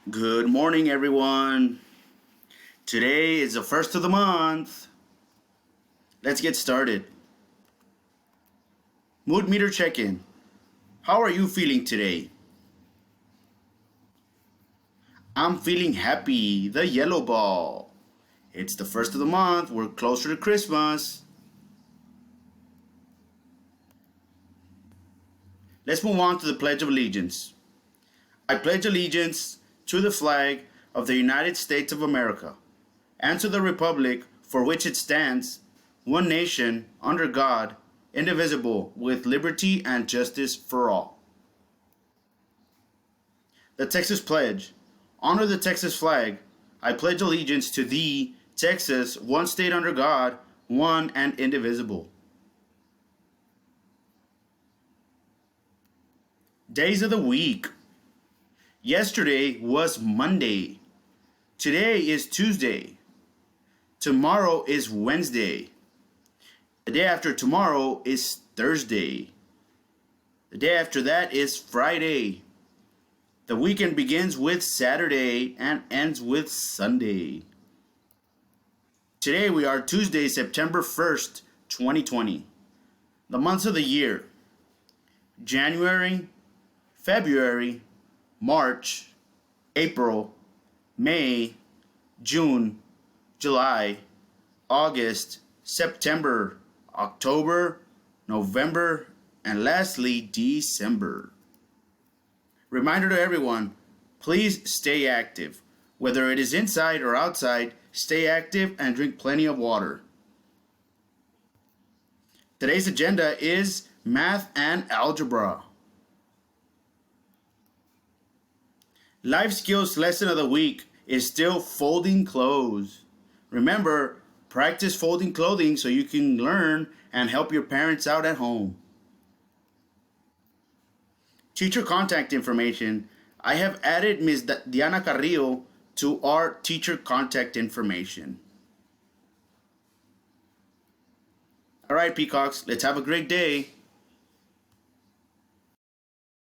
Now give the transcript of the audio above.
Good morning, everyone. Today is the first of the month. Let's get started. Mood meter check-in. How are you feeling today? I'm feeling happy, the yellow ball. It's the first of the month. We're closer to Christmas. Let's move on to the Pledge of Allegiance. I pledge allegiance to the flag of the United States of America and to the republic for which it stands, one nation, under God, indivisible, with liberty and justice for all. The Texas Pledge. Honor the Texas flag. I pledge allegiance to thee, Texas, one state under God, one and indivisible. Days of the week. Yesterday was Monday. Today is Tuesday. Tomorrow is Wednesday. The day after tomorrow is Thursday. The day after that is Friday. The weekend begins with Saturday and ends with Sunday. Today we are Tuesday, September 1st, 2020. The months of the year: January, February, March, April, May, June, July, August, September, October, November, and lastly, December. Reminder to everyone, please stay active. Whether it is inside or outside, stay active and drink plenty of water. Today's agenda is math and algebra. Life skills lesson of the week is still folding clothes. Remember, practice folding clothing so you can learn and help your parents out at home. Teacher contact information. I have added Ms. Diana Carrillo to our teacher contact information. All right, peacocks, let's have a great day.